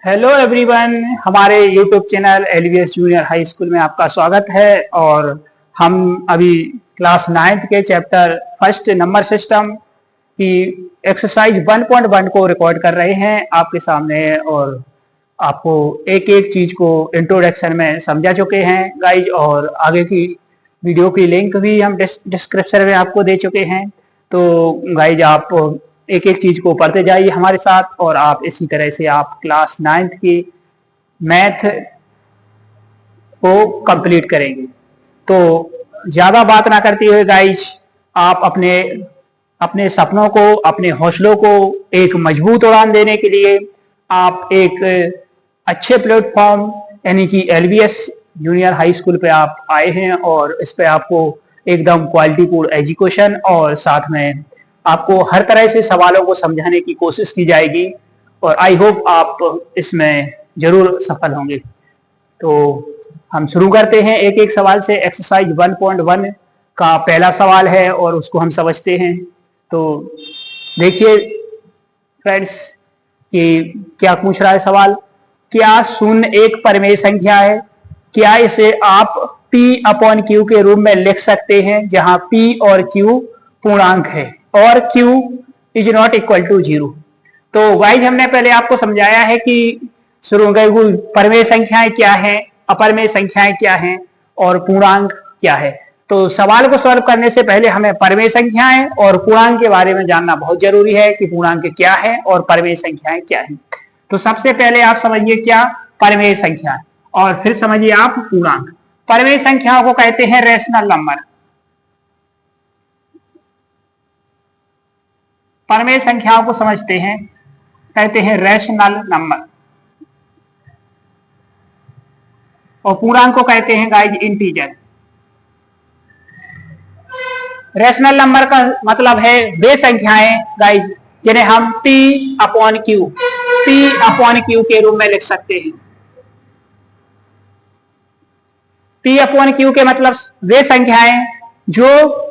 Hello everyone, हमारे YouTube channel LVS junior high school में आपका स्वागत है। और हम अभी क्लास 9th के चैप्टर फर्स्ट नंबर सिस्टम की एक्सरसाइज 1.1 को रिकॉर्ड कर रहे हैं आपके सामने। और आपको एक एक चीज को इंट्रोडक्शन में समझा चुके हैं गाइज, और आगे की वीडियो की लिंक भी हम डिस्क्रिप्शन में आपको दे चुके हैं। तो गाइज आप एक एक चीज को पढ़ते जाइए हमारे साथ, और आप इसी तरह से आप क्लास 9th की मैथ को कंप्लीट करेंगे। तो ज्यादा बात ना करते हुए गाइज, आप अपने अपने सपनों को, अपने हौसलों को एक मजबूत उड़ान देने के लिए आप एक अच्छे प्लेटफॉर्म यानी कि एलवीएस जूनियर हाई स्कूल पे आप आए हैं। और इस पे आपको एकदम क्वालिटीफुल एजुकेशन और साथ में आपको हर तरह से सवालों को समझाने की कोशिश की जाएगी, और आई होप आप इसमें जरूर सफल होंगे। तो हम शुरू करते हैं एक एक सवाल से। एक्सरसाइज 1.1 का पहला सवाल है और उसको हम समझते हैं। तो देखिए फ्रेंड्स कि क्या पूछ रहा है सवाल। क्या शून्य एक परिमेय संख्या है? क्या इसे आप P अपॉन Q के रूप में लिख सकते हैं, जहां P और Q पूर्णांक है और Q is not equal to 0। तो गाइस हमने पहले आपको समझाया है कि शुरू में परिमेय संख्याएं क्या हैं, अपरिमेय संख्याएं क्या हैं और पूर्णांक क्या है। तो सवाल को सॉल्व करने से पहले हमें परिमेय संख्याएं और पूर्णांक के बारे में जानना बहुत जरूरी है कि पूर्णांक क्या है और परिमेय संख्याएं क्या है। तो सबसे पहले आप समझिए क्या परिमेय संख्या है, और फिर समझिए आप पूर्णांक। परिमेय संख्याओं को कहते हैं रैशनल नंबर। परिमेय संख्याओं को समझते हैं, कहते हैं रैशनल नंबर। और पूर्णांक को कहते हैं गाइज इंटीजर। रैशनल नंबर का मतलब है वे संख्याएं गाइज जिन्हें हम P अपॉन Q के रूप में लिख सकते हैं। P अपॉन Q के मतलब वे संख्याएं जो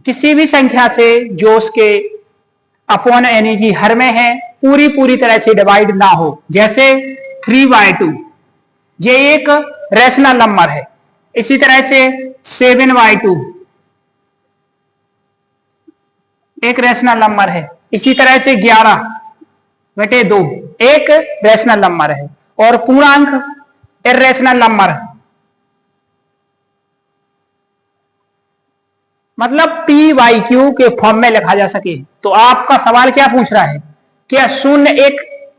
किसी भी संख्या से जो उसके अपॉन यानी कि हर में है पूरी तरह से डिवाइड ना हो। जैसे 3/2 ये एक रैशनल नंबर है। इसी तरह से 7/2 एक रैशनल नंबर है। इसी तरह से 11/2 एक रैशनल नंबर है। और पूर्णांक इर्रेशनल नंबर, मतलब P/Q के फॉर्म में लिखा जा सके। तो आपका सवाल क्या पूछ रहा है, क्या शून्य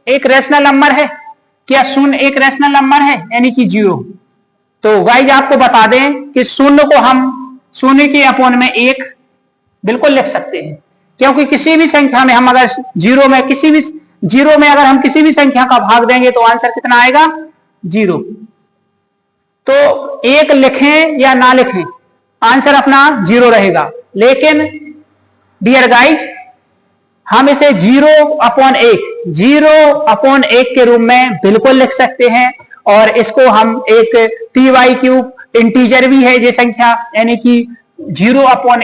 एक रैशनल नंबर है? क्या शून्य एक रैशनल नंबर है यानी कि 0? तो गाइज आपको बता दें कि शून्य को हम शून्य के अपॉन में 1 बिल्कुल लिख सकते हैं, क्योंकि किसी भी संख्या में हम अगर जीरो में अगर हम किसी भी संख्या का भाग देंगे तो आंसर कितना आएगा? 0। तो 1 लिखें या ना लिखें आंसर अपना 0 रहेगा। लेकिन डियर गाइज हम इसे 0/1 के रूप में बिल्कुल लिख सकते हैं। और इसको हम एक P/Q इंटीजर भी है ये संख्या, यानी कि 0/1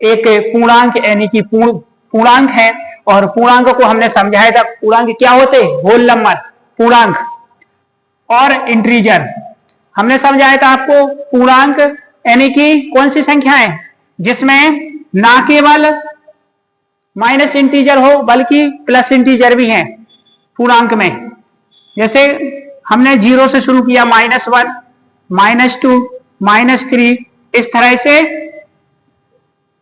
एक पूर्णांक यानी कि पूर्णांक है। और पूर्णांक को हमने समझाया था, पूर्णांक क्या होते हैं? होल नंबर, पूर्णांक और इंटीजर। हमने समझाया था आपको पूर्णांक यानी कि कौन सी संख्या है जिसमें ना केवल माइनस इंटीजर हो बल्कि प्लस इंटीजर भी है पूर्णांक में। जैसे हमने 0 से शुरू किया, -1, -2, -3, इस तरह से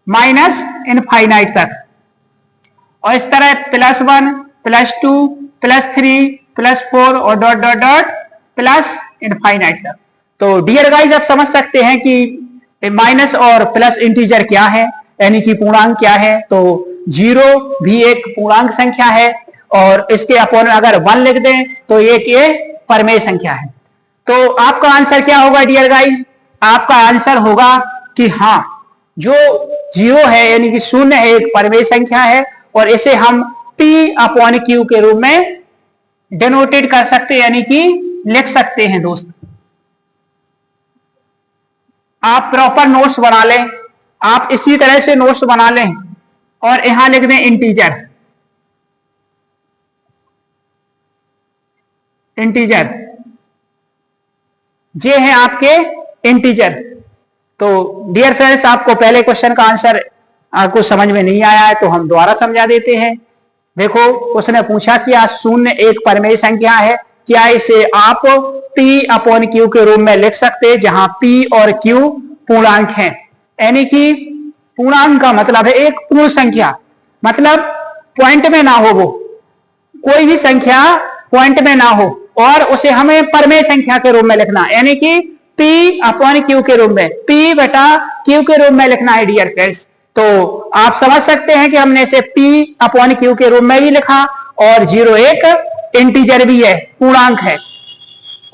-इनफाइनाइट तक। और इस तरह +1, +2, +3, +4 और dot dot dot plus infinite तक। तो डियर गाइज आप समझ सकते हैं कि माइनस और प्लस इंटीजर क्या है यानी कि पूर्णांक क्या है। तो 0 भी एक पूर्णांक संख्या है, और इसके अपॉन अगर 1 लिख दें तो ये परिमेय संख्या है। तो आपका आंसर क्या होगा डियर गाइज? आपका आंसर होगा कि हाँ, जो 0 है यानी कि शून्य है एक परिमेय संख्या है, और इसे हम P/Q के रूप में डिनोटेट कर सकते हैं यानी कि लिख सकते हैं। दोस्त आप प्रॉपर नोट्स बना लें, आप इसी तरह से नोट्स बना लें और यहां लिख दें इंटीजर। इंटीजर, ये है आपके इंटीजर। तो डियर फ्रेंड्स, आपको पहले क्वेश्चन का आंसर आपको समझ में नहीं आया है तो हम दोबारा समझा देते हैं। देखो, उसने पूछा कि शून्य एक परिमेय संख्या है, क्या इसे आप P/Q के रूप में लिख सकते हैं, जहां P और Q पूर्णांक हैं। यानी कि पूर्णांक का मतलब है एक पूर्ण संख्या, मतलब पॉइंट में ना हो, वो कोई भी संख्या पॉइंट में ना हो, और उसे हमें परिमेय संख्या के रूप में लिखना, यानी कि P/Q के रूप में, P/Q के रूप में लिखना है डियर फ्रेंड्स। तो आप समझ सकते हैं कि हमने इसे P/Q के रूप में भी लिखा, और 0 एक इंटीजर भी है, पूर्णांक है,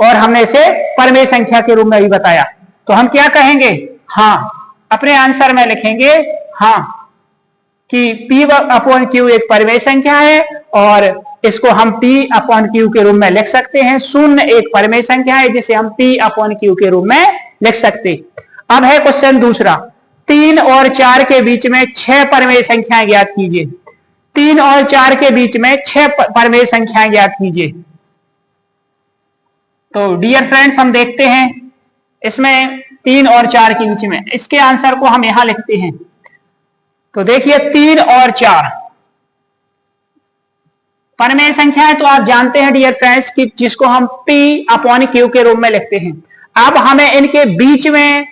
और हमने इसे परिमेय संख्या के रूप में भी बताया। तो हम क्या कहेंगे, हाँ, अपने आंसर में लिखेंगे हाँ कि P/Q एक परिमेय संख्या है, और इसको हम P/Q के रूप में लिख सकते हैं। शून्य एक परिमेय संख्या है जिसे हम P/Q के रूप में लिख सकते। अब है क्वेश्चन दूसरा, 3 और 4 के बीच में 6 परिमेय संख्याएं ज्ञात कीजिए। 3 और 4 के बीच में 6 परिमेय संख्याएं ज्ञात कीजिए। तो डियर फ्रेंड्स, हम देखते हैं इसमें 3 और 4 के बीच में, इसके आंसर को हम यहां लिखते हैं। तो देखिए, 3 और 4 परिमेय संख्या है, तो आप जानते हैं डियर फ्रेंड्स कि जिसको हम P/Q के रूप में लिखते हैं। अब हमें इनके बीच में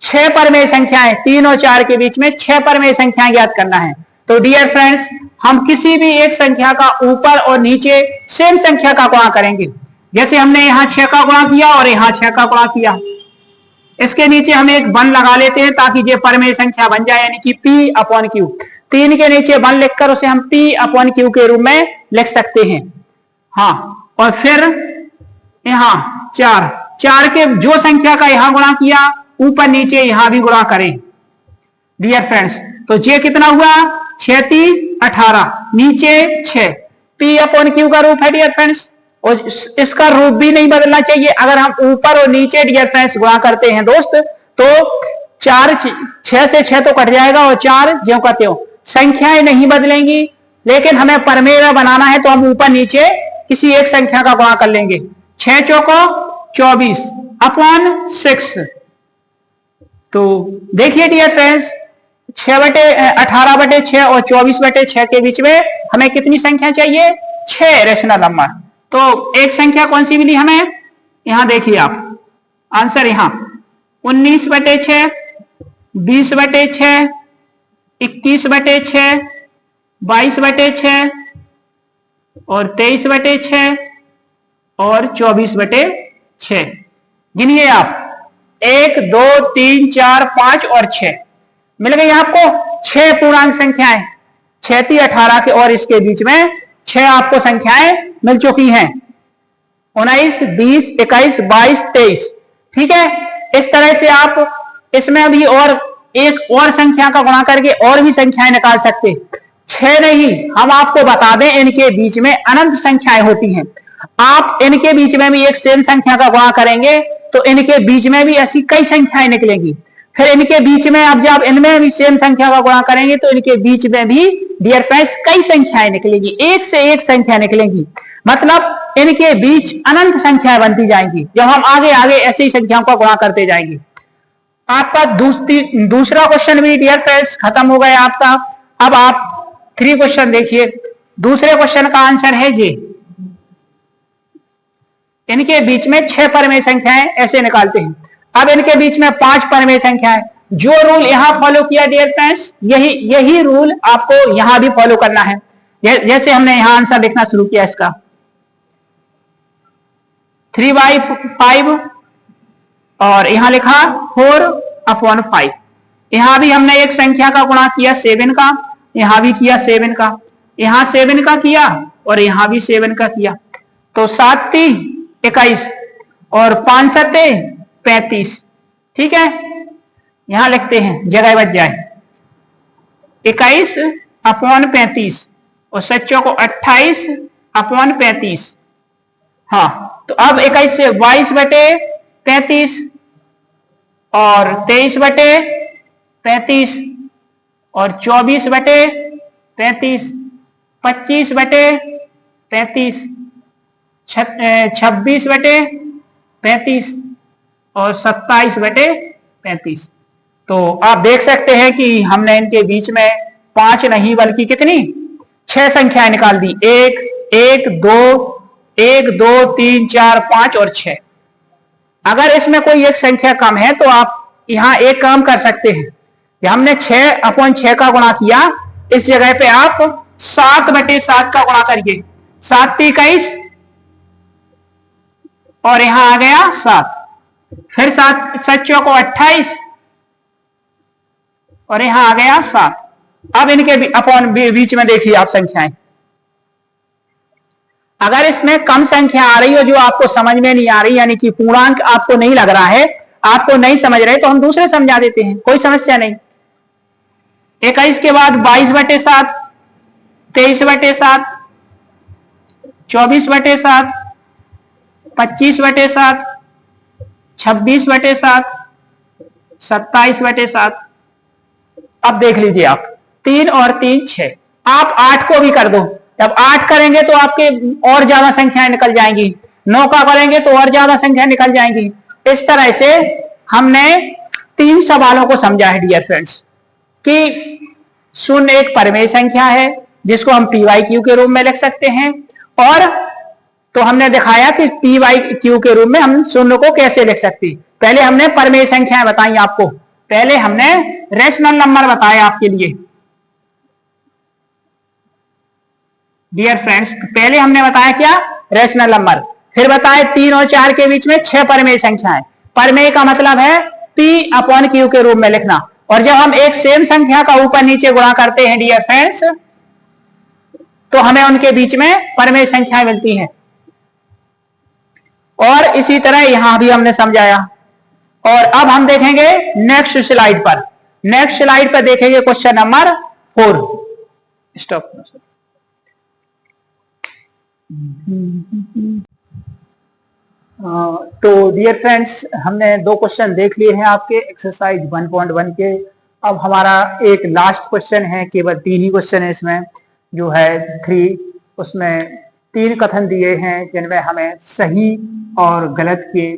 6 परिमेय संख्याएं, 3 और 4 के बीच में 6 परिमेय संख्याएं ज्ञात करना है। तो डियर फ्रेंड्स, हम किसी भी एक संख्या का ऊपर और नीचे सेम संख्या का गुणा करेंगे। जैसे हमने यहां 6 का गुणा किया और यहां 6 का गुणा किया, इसके नीचे हम एक 1 लगा लेते हैं ताकि ये परिमेय संख्या बन जाए, यानी कि P/Q। 3 के नीचे 1 लिखकर उसे हम P/Q के रूप में लिख सकते हैं। हाँ, और फिर यहां 4 के जो संख्या का यहां गुणा किया, ऊपर नीचे यहां भी गुणा करें डियर फ्रेंड्स। तो ये कितना हुआ, 6 18, नीचे 6, P/Q का रूप है डियर फ्रेंड्स, और इसका रूप भी नहीं बदलना चाहिए। अगर हम ऊपर और नीचे डियर फ्रेंड्स गुणा करते हैं दोस्त, तो 6 से 6 तो कट जाएगा, और 4 ज्यों का त्यों, संख्याएं नहीं बदलेंगी। लेकिन हमें परिमेय बनाना है तो हम ऊपर नीचे किसी एक संख्या का गुणा कर लेंगे। 6 चौको 24 अपॉन 6। तो देखिए डियर फ्रेंड्स, 18/6 और 24/6 के बीच में हमें कितनी संख्या चाहिए, 6 रेशनल नंबर। तो एक संख्या कौन सी मिली हमें, यहां देखिए आप आंसर, यहां 19/6, 20/6, 21/6, 22/6 और 23/6 और 24/6। गिनिए आप, 1 2 3 4 5 और 6 मिल गई आपको 6 पूर्णांक संख्याएं। 6 3 18 के, और इसके बीच में 6 आपको संख्याएं मिल चुकी हैं, 19 20 21 22 23। ठीक है, इस तरह से आप इसमें भी और एक और संख्या का गुणा करके और भी संख्याएं निकाल सकते। 6 नहीं, हम आपको बता दें, इनके बीच में अनंत संख्याएं होती हैं। आप इनके बीच में भी एक सेम संख्या का गुणा करेंगे तो इनके बीच में भी ऐसी कई संख्याएं निकलेंगी। फिर इनके बीच में अब जब इनमें भी सेम संख्या का गुणा करेंगे तो इनके बीच में भी डियर फ्रेंड्स कई संख्याएं निकलेंगी, एक से एक संख्या निकलेंगी। मतलब इनके बीच अनंत संख्याएं बनती जाएंगी जब हम आगे आगे ऐसी संख्याओं का गुणा करते जाएंगे। आपका दूसरा क्वेश्चन भी डियर फ्रेंड्स खत्म हो गया आपका। अब आप 3 क्वेश्चन देखिए। दूसरे क्वेश्चन का आंसर है जी, इनके बीच में 6 परिमेय संख्याएं ऐसे निकालते हैं। अब इनके बीच में 5 परिमेय संख्याएं। जो रूल यहां फॉलो किया डियर फ्रेंड्स, यही रूल आपको यहां भी फॉलो करना है। जैसे हमने यहां आंसर लिखना शुरू किया इसका 3/5 और यहां लिखा 4/5। यहां भी हमने एक संख्या का गुणा किया 7 का, यहां भी किया 7 का, यहां 7 का किया और यहां भी 7 का किया। तो 7 3 21 और 5 7 35। ठीक है, यहां लिखते हैं, जगह बच जाए। 21/35 और सच्चों को 28/35। हाँ, तो अब 21 से 22/35 और 23/35 और 24/35, 25/35, 26/35 और 27/35। तो आप देख सकते हैं कि हमने इनके बीच में 5 नहीं बल्कि कितनी 6 संख्याएं निकाल दी। 1 1 2 1 2 3 4 5 और 6। अगर इसमें कोई एक संख्या कम है तो आप यहां एक काम कर सकते हैं कि हमने 6/6 का गुणा किया, इस जगह पे आप 7/7 का गुणा करिए। 7 × 21 और यहां आ गया 7। फिर 7 7 को 28 और यहां आ गया 7। अब इनके अपॉन बीच में देखिए आप संख्याएं। अगर इसमें कम संख्या आ रही हो जो आपको समझ में नहीं आ रही, यानी कि पूर्णांक आपको नहीं लग रहा है, आपको नहीं समझ रहे, तो हम दूसरे समझा देते हैं, कोई समस्या नहीं। 21 के बाद 22/7, 23/7, 24/7, 25/7, 26/7, 27/7। अब देख लीजिए आप 3 और 3 6। आप 8 को भी कर दो। जब 8 करेंगे तो आपके और ज्यादा संख्याएं निकल जाएंगी। 9 का करेंगे तो और ज्यादा संख्या निकल जाएंगी। इस तरह से हमने 3 सवालों को समझा है डियर फ्रेंड्स कि शून्य एक परिमेय संख्या है जिसको हम PYQ के रूप में लिख सकते हैं। और तो हमने दिखाया कि PYQ के रूप में हम शून्य को कैसे लिख सकते। पहले हमने परिमेय संख्याएं बताई आपको, पहले हमने रेशनल नंबर बताया आपके लिए डियर फ्रेंड्स। पहले हमने बताया क्या, रेशनल नंबर। फिर बताया 3 और 4 के बीच में 6 परिमेय संख्याएं। परिमेय का मतलब है P/Q के रूप में लिखना। और जब हम एक सेम संख्या का ऊपर नीचे गुणा करते हैं डियर फ्रेंड्स, तो हमें उनके बीच में परिमेय संख्याएं मिलती हैं। और इसी तरह यहां भी हमने समझाया। और अब हम देखेंगे नेक्स्ट स्लाइड पर। नेक्स्ट स्लाइड पर देखेंगे क्वेश्चन नंबर 4। स्टॉप। तो डियर फ्रेंड्स, हमने 2 क्वेश्चन देख लिए हैं आपके एक्सरसाइज 1.1 के। अब हमारा एक लास्ट क्वेश्चन है, केवल 3 ही क्वेश्चन है इसमें, जो है 3। उसमें 3 कथन दिए हैं जिनमें हमें सही और गलत के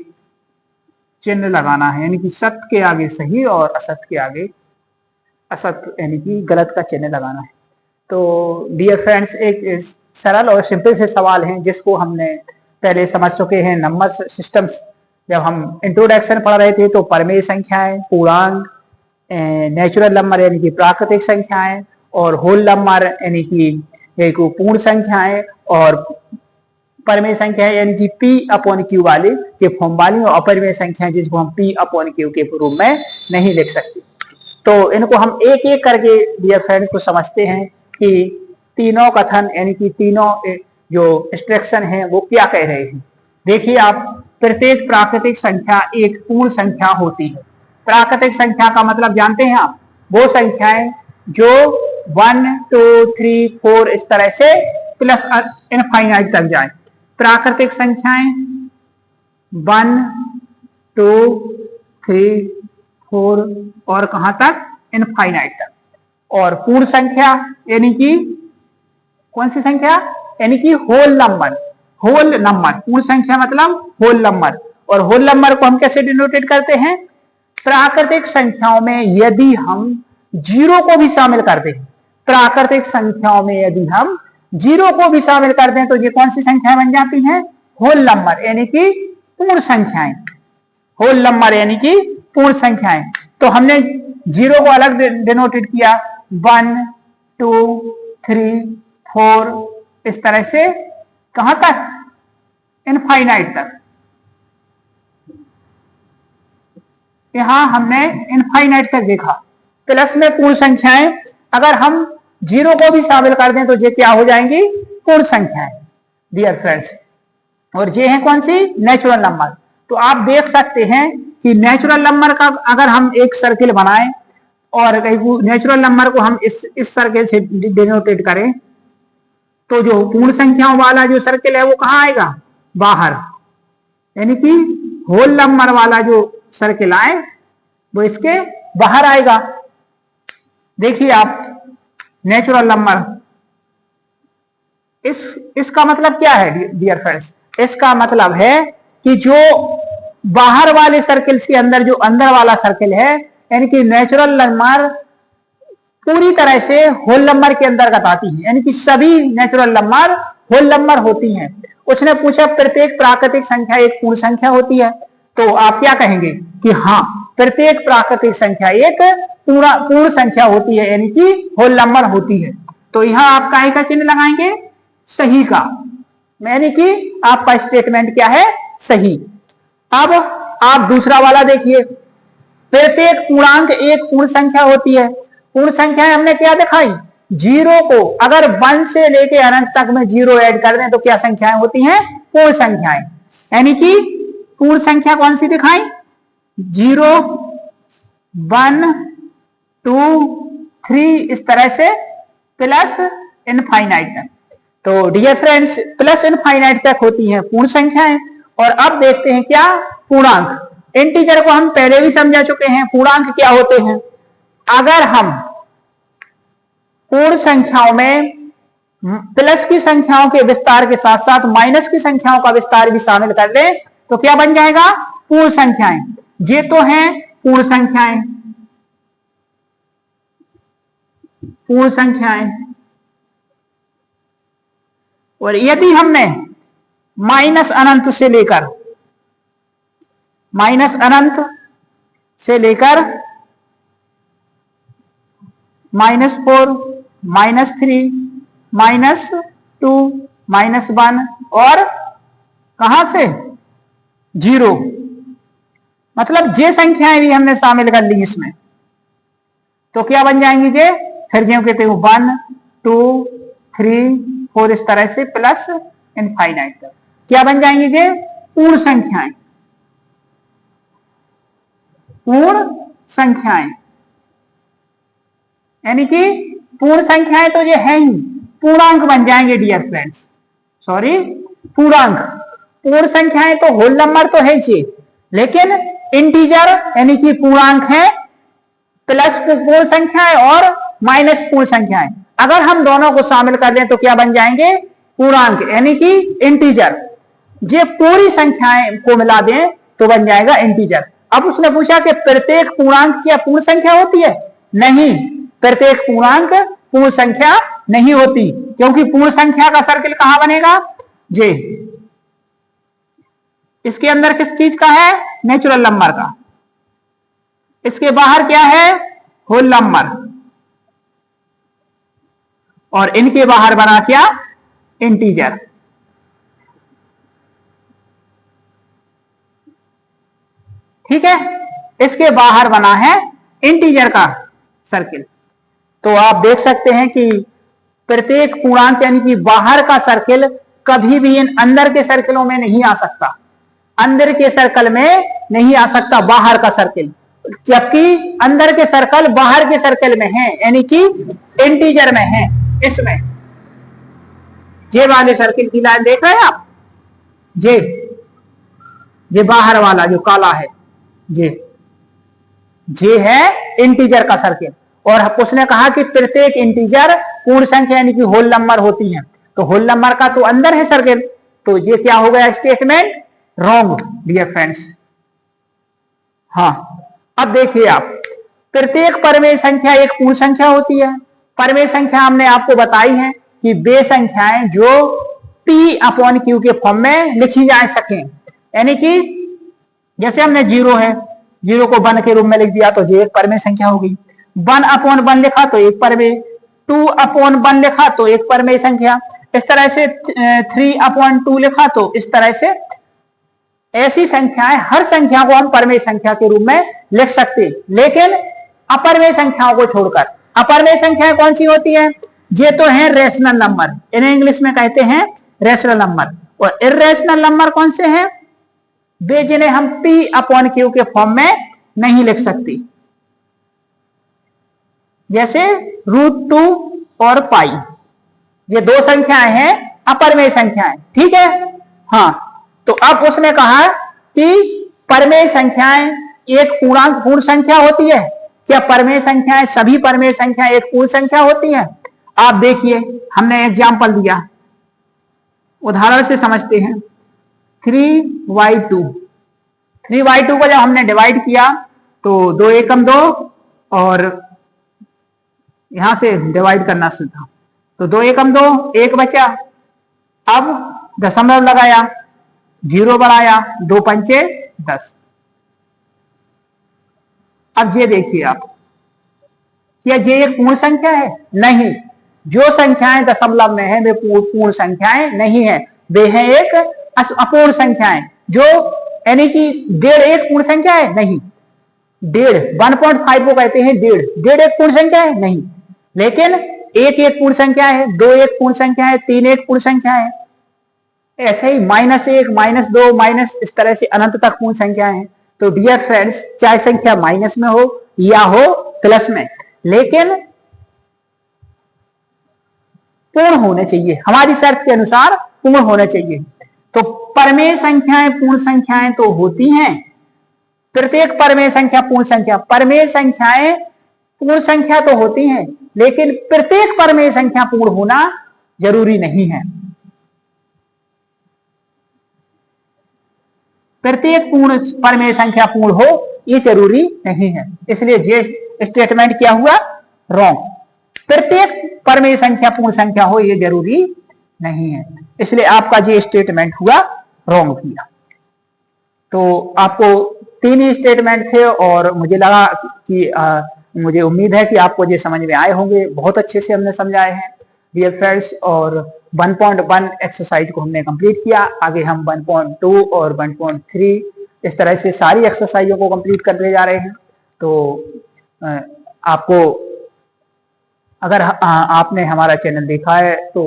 चिन्ह लगाना है, यानी कि सत्य के आगे सही और असत्य के आगे असत्य यानी कि गलत का चिन्ह लगाना है। तो डियर फ्रेंड्स, एक सरल और सिंपल से सवाल हैं जिसको हमने पहले समझ चुके हैं। नंबर सिस्टम्स जब हम इंट्रोडक्शन पढ़ रहे थे तो परिमेय संख्याएं, पूर्णांक, नेचुरल नंबर यानी कि प्राकृतिक संख्याएं, और होल नंबर यानी कि एक पूर्ण संख्याएं, और परिमेय संख्याएं यानी कि P/Q वाले के फॉर्म वाली, और अपरिमेय संख्याएं जिसको हम P/Q के रूप में नहीं लिख सकते। तो इनको हम एक एक करके डियर फ्रेंड्स को समझते हैं कि तीनों कथन यानी कि तीनों जो इंस्ट्रक्शन है वो क्या कह रहे हैं। देखिए आप, प्रत्येक प्राकृतिक संख्या एक पूर्ण संख्या होती है। प्राकृतिक संख्या का मतलब जानते हैं आप, वो संख्याएं जो 1 2 3 4 इस तरह से प्लस इनफाइनाइट तक जाए। प्राकृतिक संख्याएं 1 2 3 4 और कहां तक, इनफाइनाइट तक। और पूर्ण संख्या यानी कि कौन सी संख्या, यानी कि होल नंबर। होल नंबर, पूर्ण संख्या मतलब होल नंबर। और होल नंबर को हम कैसे डिनोटेट करते हैं, प्राकृतिक संख्याओं में यदि हम 0 को भी शामिल कर दें, प्राकृतिक संख्याओं में यदि हम 0 को भी शामिल कर दें तो ये कौन सी संख्या बन जाती हैं, होल नंबर यानी कि पूर्ण संख्याएं। होल नंबर यानी कि पूर्ण संख्याएं। तो हमने 0 को अलग डिनोटेट किया, 1 2 3 4 इस तरह से कहां तक, इनफाइनाइट तक। यहां हमने इनफाइनाइट तक देखा। प्लस में पूर्ण संख्याएं, अगर हम 0 को भी शामिल कर दें तो ये क्या हो जाएंगी, पूर्ण संख्याएं डियर फ्रेंड्स। और ये है कौन सी, नेचुरल नंबर। तो आप देख सकते हैं कि नेचुरल नंबर का अगर हम एक सर्किल बनाएं और नेचुरल नंबर को हम इस सर्किल से डिनोटेट करें, तो जो पूर्ण संख्याओं वाला जो सर्किल है वो कहां आएगा, बाहर। यानी कि होल नंबर वाला जो सर्किल आए वो इसके बाहर आएगा। देखिए आप, नेचुरल नंबर, इसका मतलब क्या है डियर फ्रेंड्स, इसका मतलब है कि जो बाहर वाले सर्किल्स के अंदर जो अंदर वाला सर्किल है, यानी कि नेचुरल नंबर पूरी तरह से होल नंबर के अंतर्गत आती है, यानी कि सभी नेचुरल नंबर होल नंबर होती हैं। उसने पूछा प्रत्येक प्राकृतिक संख्या एक पूर्ण संख्या होती है, तो आप क्या कहेंगे कि हाँ, प्रत्येक प्राकृतिक संख्या एक पूर्ण संख्या होती है, यानी कि होल नंबर होती है। तो यहां आप काहे का चिन्ह लगाएंगे? सही का, यानी कि आपका स्टेटमेंट क्या है? सही। अब आप दूसरा वाला देखिए, प्रत्येक पूर्णांक एक पूर्ण संख्या होती है। पूर्ण संख्याएं हमने क्या दिखाई? जीरो को अगर 1 से लेके अनंत तक में जीरो ऐड कर दें तो क्या संख्याएं होती हैं? पूर्ण संख्याएं। यानी कि पूर्ण संख्या कौन सी दिखाई? 0, 1, 2, 3 इस तरह से प्लस इनफाइनाइट तक। तो डियर फ्रेंड्स, प्लस इनफाइनाइट तक होती हैं पूर्ण संख्याएं। और अब देखते हैं क्या? पूर्णांक। इंटीजर को हम पहले भी समझा चुके हैं, पूर्णांक क्या होते हैं। अगर हम पूर्ण संख्याओं में प्लस की संख्याओं के विस्तार के साथ साथ माइनस की संख्याओं का विस्तार भी शामिल कर लें तो क्या बन जाएगा? पूर्ण संख्याएं। ये तो हैं पूर्ण संख्याएं, पूर्ण संख्याएं। और यदि हमने माइनस अनंत से लेकर -4, -3, -2, -1 और कहां से 0, मतलब ये संख्याएं भी हमने शामिल कर ली इसमें, तो क्या बन जाएंगी? ये फिर जो कहते हैं 1, 2, 3, 4 इस तरह से प्लस इनफाइनाइट तक क्या बन जाएंगी? ये पूर्ण संख्याएं, पूर्ण संख्याएं। यानी कि पूर्ण संख्याएं तो ये है ही, पूर्णांक बन जाएंगे डियर फ्रेंड्स। सॉरी, पूर्णांक। पूर्ण संख्याएं तो होल नंबर तो है जी, लेकिन इंटीजर यानी कि पूर्णांक है, प्लस पूर्ण संख्याएं और माइनस पूर्ण संख्याएं। अगर हम दोनों को शामिल कर दें तो क्या बन जाएंगे? पूर्णांक, यानी कि इंटीजर। ये पूरी संख्याएं को मिला दें तो बन जाएगा इंटीजर। अब उसने पूछा कि प्रत्येक पूर्णांक क्या पूर्ण संख्या होती है? नहीं, प्रत्येक पूर्णांक पूर्ण संख्या नहीं होती, क्योंकि पूर्ण संख्या का सर्किल कहां बनेगा? जे इसके अंदर किस चीज का है? नेचुरल नंबर का। इसके बाहर क्या है? Whole number. और इनके बाहर बना क्या? इंटीजर। ठीक है, इसके बाहर बना है इंटीजर का सर्किल। तो आप देख सकते हैं कि प्रत्येक पूर्णांक यानी कि बाहर का सर्किल कभी भी इन अंदर के सर्किलों में नहीं आ सकता, अंदर के सर्कल में नहीं आ सकता बाहर का सर्किल, जबकि अंदर के सर्कल बाहर के सर्कल में है, यानी कि इंटीजर में है। इसमें जे वाले सर्किल की लाइन देख रहे हैं आप? जे बाहर वाला जो काला है, जे है इंटीजर का सर्किल। और उसने कहा कि प्रत्येक इंटीजर पूर्ण संख्या यानी कि होल नंबर होती है, तो होल नंबर का तो अंदर है सर्किल, तो ये क्या हो गया? Statement wrong dear friends. हाँ, अब देखिए आप, प्रत्येक परमेय संख्या एक पूर्ण संख्या होती है। परमेय संख्या हमने आपको बताई है कि वे संख्याएं जो P/Q के फॉर्म में लिखी जा सके, यानी कि जैसे हमने 0 है, 0 को 1 के रूप में लिख दिया तो ये एक परमेय संख्या हो गई। 1/1 लिखा तो एक परमेय, 2/1 लिखा तो एक परमेय संख्या, इस तरह से 3/2 लिखा तो इस तरह से। ऐसी संख्याएं, हर संख्या को हम परमेय संख्या के रूप में लिख सकते, लेकिन अपरमेय संख्याओं को छोड़कर। अपरमेय संख्याएं कौन सी होती हैं? ये तो हैं रेशनल नंबर, इन्हें इंग्लिश में कहते हैं रेशनल नंबर। और इर्रेशनल नंबर कौन से हैं? वे जिन्हें हम P/Q के फॉर्म में नहीं लिख सकते, जैसे √2 और पाई। ये दो संख्याएं हैं अपरमेय संख्याएं, ठीक है। हाँ, तो अब उसने कहा कि परमेय संख्याएं एक पूर्णांक पूर्ण संख्या होती है। क्या परमेय संख्याएं, सभी परमेय संख्याएं एक पूर्ण संख्या होती हैं? आप देखिए, हमने एग्जाम्पल दिया, उदाहरण से समझते हैं। 3/2। 3/2 को जब हमने डिवाइड किया तो 2 एकम 2 और यहां से डिवाइड करना सीखा तो 2 एकम 2 1 बचा। अब दशमलव लगाया, 0 बढ़ाया, 2 पंचे 10। अब ये देखिए आप, क्या ये एक पूर्ण संख्या है? नहीं, जो संख्याएं दशमलव में है वे पूर्ण संख्याएं नहीं है, वे हैं एक अपूर्ण संख्याएं। जो यानी कि 1.5 एक पूर्ण संख्या है? नहीं। 1.5 को कहते हैं 1.5 एक पूर्ण संख्या है? नहीं। लेकिन 1 एक पूर्ण संख्या है, 2 एक पूर्ण संख्या है, 3 एक पूर्ण संख्या है। ऐसे ही -1, -2, माइनस इस तरह से अनंत तक पूर्ण संख्या है। तो डियर फ्रेंड्स, चाहे संख्या माइनस में हो या हो प्लस में, लेकिन पूर्ण होने चाहिए, हमारी शर्त के अनुसार पूर्ण होने चाहिए। तो परमेय संख्याएं पूर्ण संख्याएं तो होती हैं, प्रत्येक परमेय संख्या पूर्ण संख्या, परमेय संख्याएं पूर्ण संख्या तो होती हैं, लेकिन प्रत्येक परमेय संख्या पूर्ण होना जरूरी नहीं है। प्रत्येक पूर्ण परमेय संख्या पूर्ण हो ये जरूरी नहीं है, इसलिए ये स्टेटमेंट क्या हुआ? रॉन्ग। प्रत्येक परमेय संख्या पूर्ण संख्या हो ये जरूरी नहीं है, इसलिए आपका ये स्टेटमेंट हुआ रॉन्ग किया। तो आपको 3 ही स्टेटमेंट थे और मुझे लगा कि मुझे उम्मीद है कि आपको ये समझ में आए होंगे। बहुत अच्छे से हमने समझाए हैं डियर फ्रेंड्स, और 1.1 एक्सरसाइज को हमने कंप्लीट किया। आगे हम 1.2 और 1.3 इस तरह से सारी एक्सरसाइजों को कंप्लीट करने जा रहे हैं। तो आपको अगर आपने हमारा चैनल देखा है तो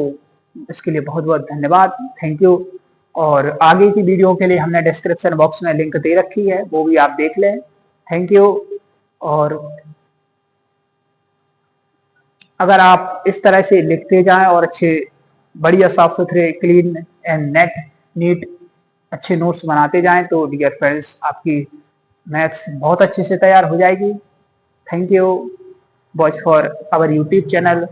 इसके लिए बहुत बहुत धन्यवाद, थैंक यू। और आगे की वीडियो के लिए हमने डिस्क्रिप्शन बॉक्स में लिंक दे रखी है, वो भी आप देख लें। Thank you. और अगर आप इस तरह से लिखते जाएं और अच्छे बढ़िया साफ सुथरे क्लीन एंड नीट अच्छे नोट्स बनाते जाएं तो डियर फ्रेंड्स आपकी मैथ्स बहुत अच्छे से तैयार हो जाएगी। Thank you. Watch for our YouTube channel